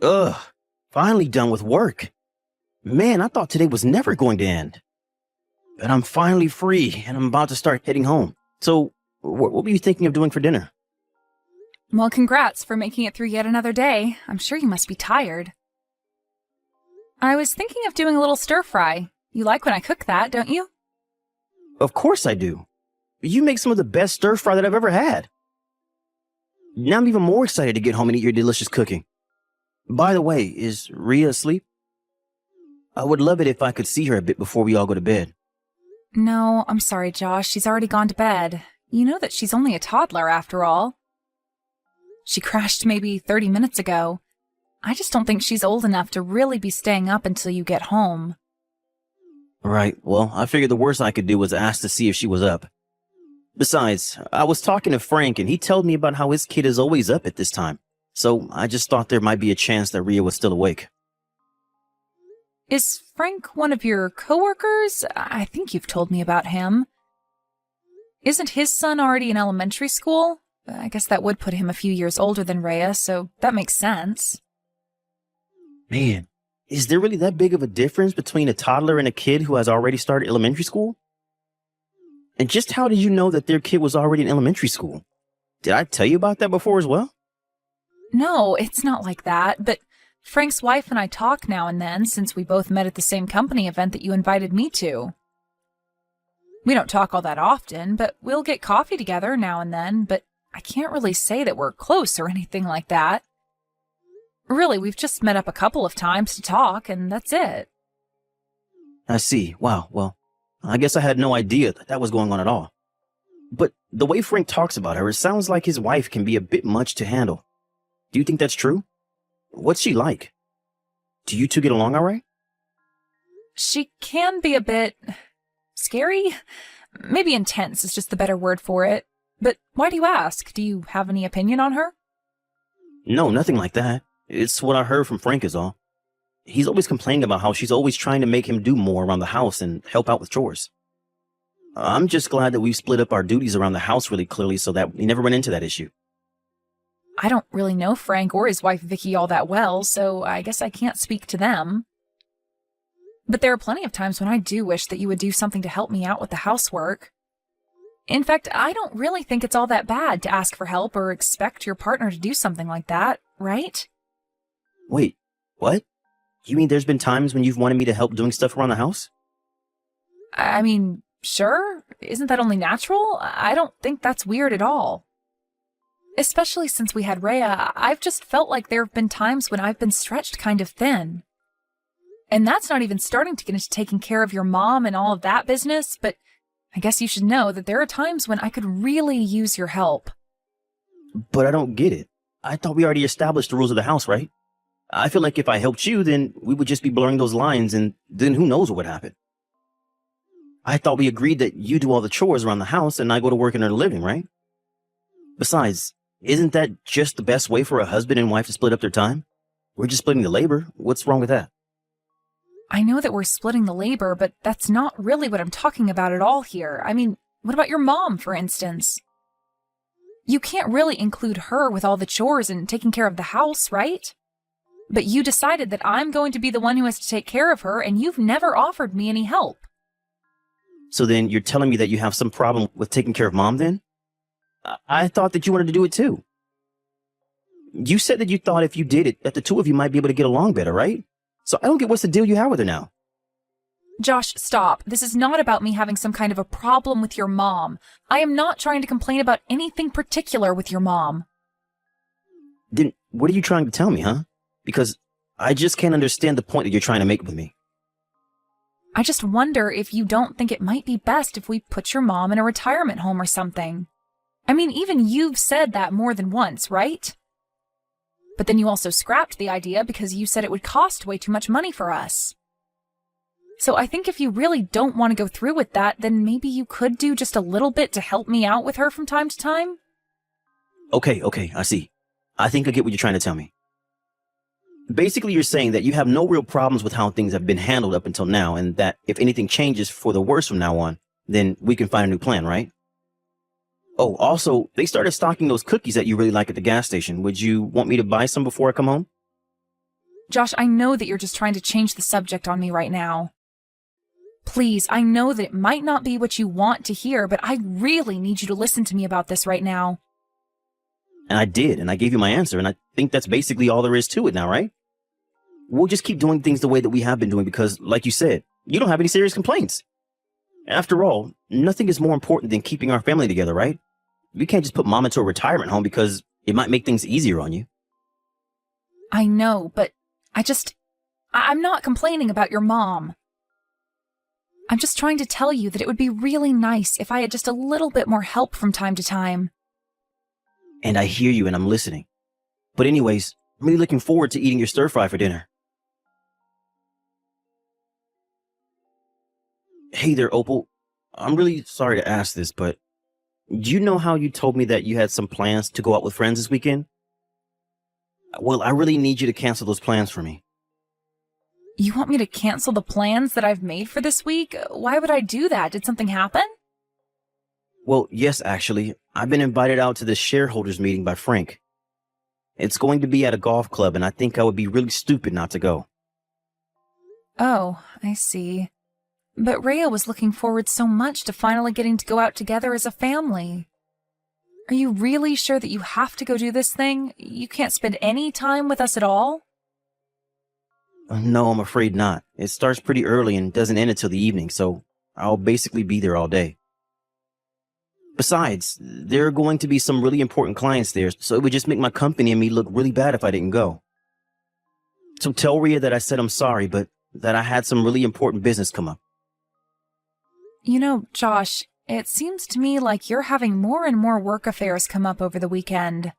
Ugh, finally done with work. Man, I thought today was never going to end. But I'm finally free, and I'm about to start heading home. So, what were you thinking of doing for dinner? Well, congrats for making it through yet another day. I'm sure you must be tired. I was thinking of doing a little stir-fry. You like when I cook that, don't you? Of course I do. You make some of the best stir-fry that I've ever had. Now I'm even more excited to get home and eat your delicious cooking. By the way, is Rhea asleep? I would love it if I could see her a bit before we all go to bed. No, I'm sorry, Josh. She's already gone to bed. You know that she's only a toddler after all. She crashed maybe 30 minutes ago. I just don't think she's old enough to really be staying up until you get home. Right, well, I figured the worst I could do was ask to see if she was up. Besides, I was talking to Frank and he told me about how his kid is always up at this time. So I just thought there might be a chance that Rhea was still awake. Is Frank one of your coworkers? I think you've told me about him. Isn't his son already in elementary school? I guess that would put him a few years older than Rhea, so that makes sense. Man, is there really that big of a difference between a toddler and a kid who has already started elementary school? And just how did you know that their kid was already in elementary school? Did I tell you about that before as well? No, it's not like that, but Frank's wife and I talk now and then since we both met at the same company event that you invited me to. We don't talk all that often, but we'll get coffee together now and then, but I can't really say that we're close or anything like that. Really, we've just met up a couple of times to talk, and that's it. I see. Wow, well, I guess I had no idea that was going on at all. But the way Frank talks about her, it sounds like his wife can be a bit much to handle. Do you think that's true? What's she like? Do you two get along all right? She can be a bit scary? Maybe intense is just the better word for it. But why do you ask? Do you have any opinion on her? No, nothing like that. It's what I heard from Frank is all. He's always complaining about how she's always trying to make him do more around the house and help out with chores. I'm just glad that we've split up our duties around the house really clearly so that we never run into that issue. I don't really know Frank or his wife Vicky all that well, so I guess I can't speak to them. But there are plenty of times when I do wish that you would do something to help me out with the housework. In fact, I don't really think it's all that bad to ask for help or expect your partner to do something like that, right? Wait, what? You mean there's been times when you've wanted me to help doing stuff around the house? I mean, sure. Isn't that only natural? I don't think that's weird at all. Especially since we had Rhea, I've just felt like there have been times when I've been stretched kind of thin. And that's not even starting to get into taking care of your mom and all of that business, but I guess you should know that there are times when I could really use your help. But I don't get it. I thought we already established the rules of the house, right? I feel like if I helped you, then we would just be blurring those lines, and then who knows what would happen. I thought we agreed that you do all the chores around the house and I go to work in the living, right? Besides, isn't that just the best way for a husband and wife to split up their time? We're just splitting the labor. What's wrong with that? I know that we're splitting the labor, but that's not really what I'm talking about at all here. I mean, what about your mom, for instance? You can't really include her with all the chores and taking care of the house, right? But you decided that I'm going to be the one who has to take care of her, and you've never offered me any help. So then you're telling me that you have some problem with taking care of mom then? I thought that you wanted to do it too. You said that you thought if you did it, that the two of you might be able to get along better, right? So I don't get what's the deal you have with her now. Josh, stop. This is not about me having some kind of a problem with your mom. I am not trying to complain about anything particular with your mom. Then what are you trying to tell me, huh? Because I just can't understand the point that you're trying to make with me. I just wonder if you don't think it might be best if we put your mom in a retirement home or something. I mean, even you've said that more than once, right? But then you also scrapped the idea because you said it would cost way too much money for us. So I think if you really don't want to go through with that, then maybe you could do just a little bit to help me out with her from time to time? Okay, I see. I think I get what you're trying to tell me. Basically, you're saying that you have no real problems with how things have been handled up until now, and that if anything changes for the worse from now on, then we can find a new plan, right? Oh, also, they started stocking those cookies that you really like at the gas station. Would you want me to buy some before I come home? Josh, I know that you're just trying to change the subject on me right now. Please, I know that it might not be what you want to hear, but I really need you to listen to me about this right now. And I did, and I gave you my answer, and I think that's basically all there is to it now, right? We'll just keep doing things the way that we have been doing because, like you said, you don't have any serious complaints. After all, nothing is more important than keeping our family together, right? We can't just put mom into a retirement home because it might make things easier on you. I know, but I'm not complaining about your mom. I'm just trying to tell you that it would be really nice if I had just a little bit more help from time to time. And I hear you and I'm listening. But anyways, I'm really looking forward to eating your stir fry for dinner. Hey there, Opal. I'm really sorry to ask this, but do you know how you told me that you had some plans to go out with friends this weekend? Well, I really need you to cancel those plans for me. You want me to cancel the plans that I've made for this week? Why would I do that? Did something happen? Well, yes, actually. I've been invited out to this shareholders meeting by Frank. It's going to be at a golf club, and I think I would be really stupid not to go. Oh, I see. But Rhea was looking forward so much to finally getting to go out together as a family. Are you really sure that you have to go do this thing? You can't spend any time with us at all? No, I'm afraid not. It starts pretty early and doesn't end until the evening, so I'll basically be there all day. Besides, there are going to be some really important clients there, so it would just make my company and me look really bad if I didn't go. So tell Rhea that I said I'm sorry, but that I had some really important business come up. You know, Josh, it seems to me like you're having more and more work affairs come up over the weekend.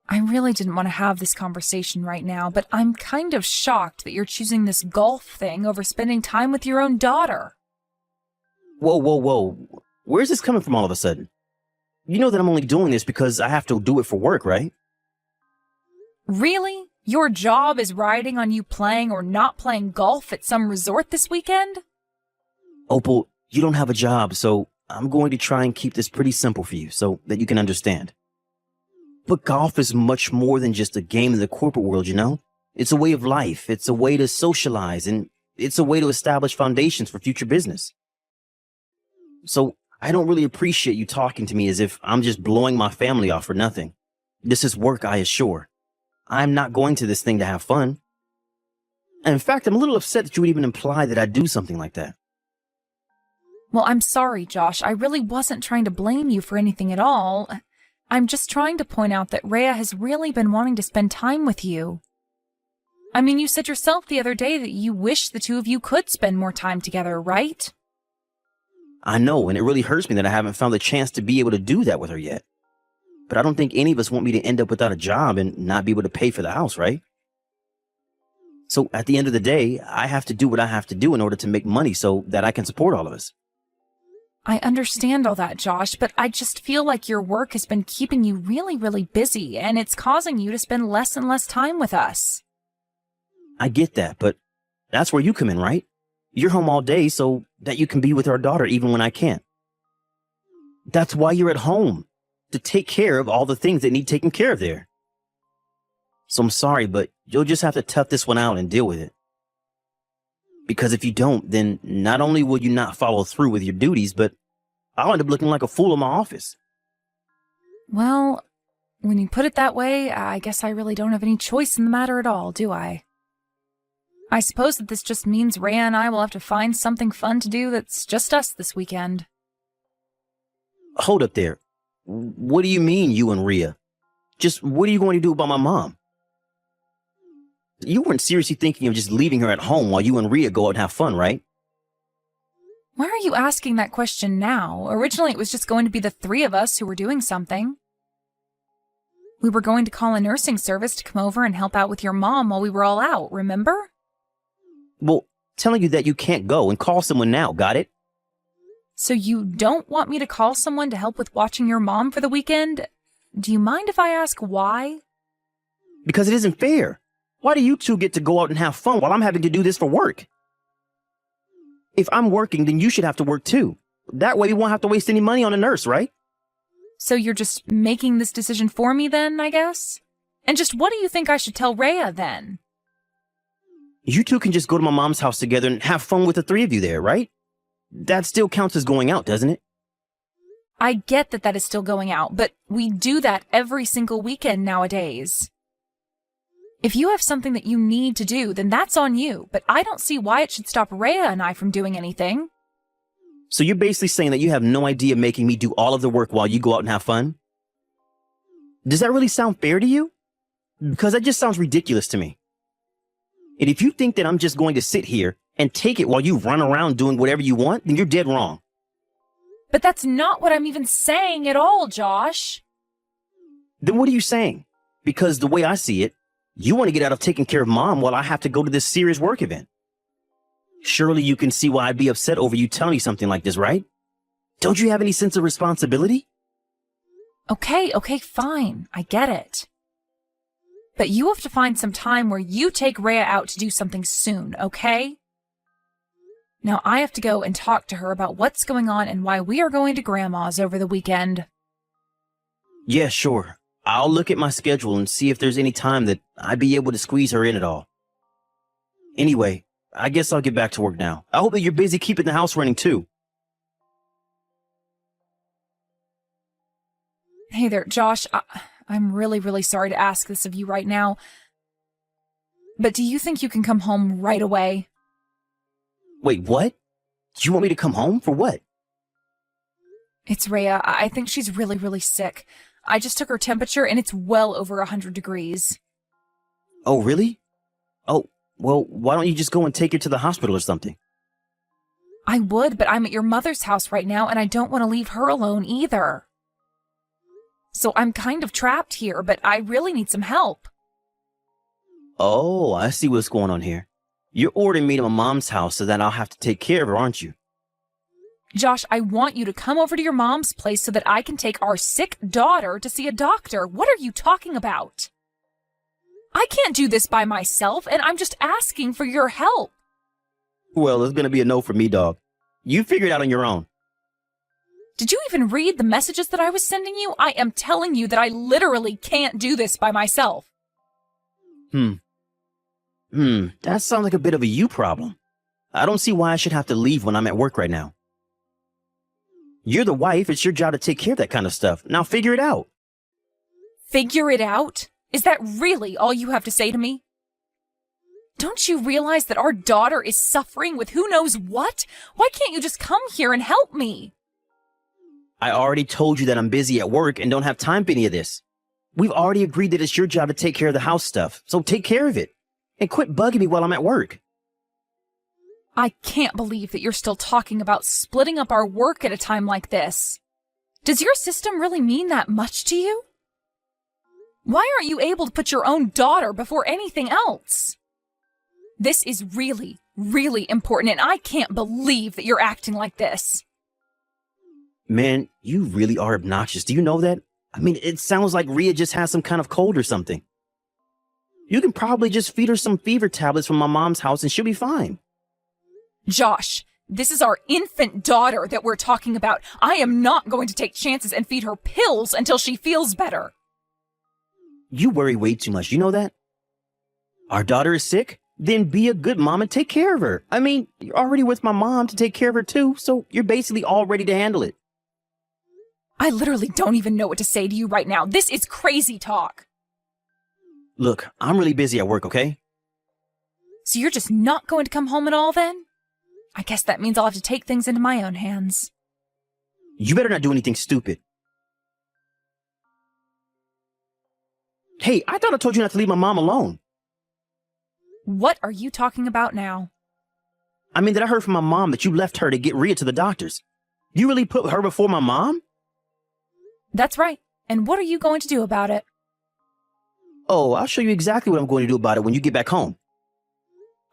I really didn't want to have this conversation right now, but I'm kind of shocked that you're choosing this golf thing over spending time with your own daughter. Whoa. Where's this coming from all of a sudden? You know that I'm only doing this because I have to do it for work, right? Really? Your job is riding on you playing or not playing golf at some resort this weekend? Opal, you don't have a job, so I'm going to try and keep this pretty simple for you so that you can understand. But golf is much more than just a game in the corporate world, you know? It's a way of life. It's a way to socialize, and it's a way to establish foundations for future business. So I don't really appreciate you talking to me as if I'm just blowing my family off for nothing. This is work, I assure. I'm not going to this thing to have fun. And in fact, I'm a little upset that you would even imply that I'd do something like that. Well, I'm sorry, Josh. I really wasn't trying to blame you for anything at all. I'm just trying to point out that Rhea has really been wanting to spend time with you. I mean, you said yourself the other day that you wish the two of you could spend more time together, right? I know, and it really hurts me that I haven't found the chance to be able to do that with her yet. But I don't think any of us want me to end up without a job and not be able to pay for the house, right? So at the end of the day, I have to do what I have to do in order to make money so that I can support all of us. I understand all that, Josh, but I just feel like your work has been keeping you really, really busy, and it's causing you to spend less and less time with us. I get that, but that's where you come in, right? You're home all day so that you can be with our daughter even when I can't. That's why you're at home, to take care of all the things that need taken care of there. So I'm sorry, but you'll just have to tough this one out and deal with it. Because if you don't, then not only will you not follow through with your duties, but I'll end up looking like a fool in my office. Well, when you put it that way, I guess I really don't have any choice in the matter at all, do I? I suppose that this just means Rhea and I will have to find something fun to do that's just us this weekend. Hold up there. What do you mean, you and Rhea? Just what are you going to do about my mom? You weren't seriously thinking of just leaving her at home while you and Rhea go out and have fun, right? Why are you asking that question now? Originally, it was just going to be the three of us who were doing something. We were going to call a nursing service to come over and help out with your mom while we were all out, remember? Well, telling you that you can't go and call someone now, got it? So you don't want me to call someone to help with watching your mom for the weekend? Do you mind if I ask why? Because it isn't fair. Why do you two get to go out and have fun while I'm having to do this for work? If I'm working, then you should have to work too. That way we won't have to waste any money on a nurse, right? So you're just making this decision for me then, I guess? And just what do you think I should tell Rhea then? You two can just go to my mom's house together and have fun with the three of you there, right? That still counts as going out, doesn't it? I get that that is still going out, but we do that every single weekend nowadays. If you have something that you need to do, then that's on you, but I don't see why it should stop Rhea and I from doing anything. So you're basically saying that you have no idea making me do all of the work while you go out and have fun? Does that really sound fair to you? Because that just sounds ridiculous to me. And if you think that I'm just going to sit here and take it while you run around doing whatever you want, then you're dead wrong. But that's not what I'm even saying at all, Josh. Then what are you saying? Because the way I see it, you want to get out of taking care of Mom while I have to go to this serious work event. Surely you can see why I'd be upset over you telling me something like this, right? Don't you have any sense of responsibility? Okay, fine. I get it. But you have to find some time where you take Rhea out to do something soon, okay? Now I have to go and talk to her about what's going on and why we are going to Grandma's over the weekend. Yeah, sure. I'll look at my schedule and see if there's any time that I'd be able to squeeze her in at all. Anyway, I guess I'll get back to work now. I hope that you're busy keeping the house running too. Hey there, Josh. I'm really sorry to ask this of you right now. But do you think you can come home right away? Wait, what? You want me to come home for what? It's Rhea. I think she's really sick. I just took her temperature and it's well over 100 degrees. Oh, really? Oh, well, why don't you just go and take her to the hospital or something? I would, but I'm at your mother's house right now and I don't want to leave her alone either. So I'm kind of trapped here, but I really need some help. Oh, I see what's going on here. You're ordering me to my mom's house so that I'll have to take care of her, aren't you? Josh, I want you to come over to your mom's place so that I can take our sick daughter to see a doctor. What are you talking about? I can't do this by myself, and I'm just asking for your help. Well, it's gonna be a no for me, dog. You figure it out on your own. Did you even read the messages that I was sending you? I am telling you that I literally can't do this by myself. That sounds like a bit of a you problem. I don't see why I should have to leave when I'm at work right now. You're the wife. It's your job to take care of that kind of stuff. Now figure it out. Figure it out? Is that really all you have to say to me? Don't you realize that our daughter is suffering with who knows what? Why can't you just come here and help me? I already told you that I'm busy at work and don't have time for any of this. We've already agreed that it's your job to take care of the house stuff, so take care of it. And quit bugging me while I'm at work. I can't believe that you're still talking about splitting up our work at a time like this. Does your system really mean that much to you? Why aren't you able to put your own daughter before anything else? This is really important, and I can't believe that you're acting like this. Man, you really are obnoxious. Do you know that? I mean, it sounds like Rhea just has some kind of cold or something. You can probably just feed her some fever tablets from my mom's house and she'll be fine. Josh, this is our infant daughter that we're talking about. I am not going to take chances and feed her pills until she feels better. You worry way too much. You know that? Our daughter is sick? Then be a good mom and take care of her. I mean, you're already with my mom to take care of her too, so you're basically all ready to handle it. I literally don't even know what to say to you right now. This is crazy talk. Look, I'm really busy at work, okay? So you're just not going to come home at all then? I guess that means I'll have to take things into my own hands. You better not do anything stupid. Hey, I thought I told you not to leave my mom alone. What are you talking about now? I mean, that I heard from my mom that you left her to get Rhea to the doctors. You really put her before my mom? That's right. And what are you going to do about it? Oh, I'll show you exactly what I'm going to do about it when you get back home.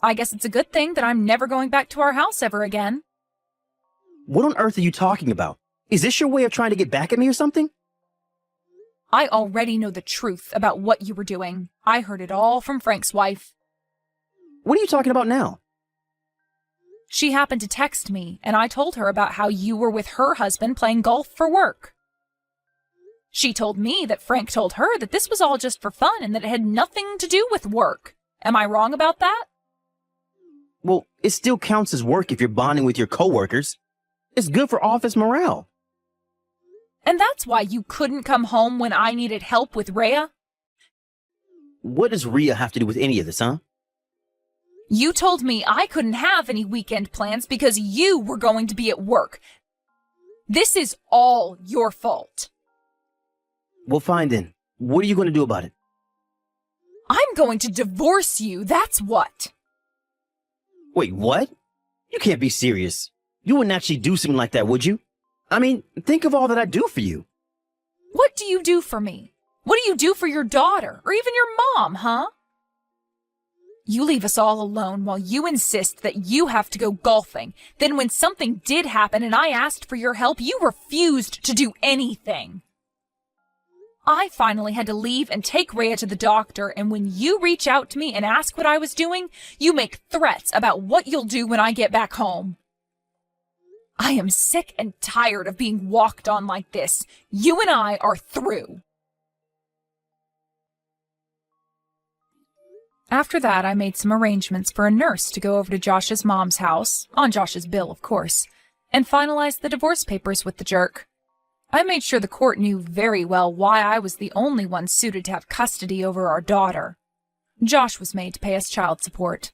I guess it's a good thing that I'm never going back to our house ever again. What on earth are you talking about? Is this your way of trying to get back at me or something? I already know the truth about what you were doing. I heard it all from Frank's wife. What are you talking about now? She happened to text me, and I told her about how you were with her husband playing golf for work. She told me that Frank told her that this was all just for fun and that it had nothing to do with work. Am I wrong about that? Well, it still counts as work if you're bonding with your coworkers. It's good for office morale. And that's why you couldn't come home when I needed help with Rhea? What does Rhea have to do with any of this, huh? You told me I couldn't have any weekend plans because you were going to be at work. This is all your fault. Well, fine then. What are you going to do about it? I'm going to divorce you, that's what. Wait, what? You can't be serious. You wouldn't actually do something like that, would you? I mean, think of all that I do for you. What do you do for me? What do you do for your daughter, or even your mom, huh? You leave us all alone while you insist that you have to go golfing. Then when something did happen and I asked for your help, you refused to do anything. I finally had to leave and take Rhea to the doctor, and when you reach out to me and ask what I was doing, you make threats about what you'll do when I get back home. I am sick and tired of being walked on like this. You and I are through. After that, I made some arrangements for a nurse to go over to Josh's mom's house, on Josh's bill, of course, and finalize the divorce papers with the jerk. I made sure the court knew very well why I was the only one suited to have custody over our daughter. Josh was made to pay us child support.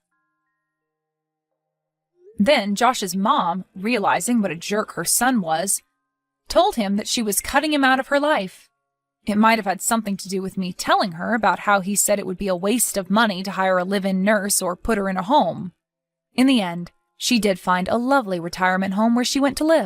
Then Josh's mom, realizing what a jerk her son was, told him that she was cutting him out of her life. It might have had something to do with me telling her about how he said it would be a waste of money to hire a live-in nurse or put her in a home. In the end, she did find a lovely retirement home where she went to live.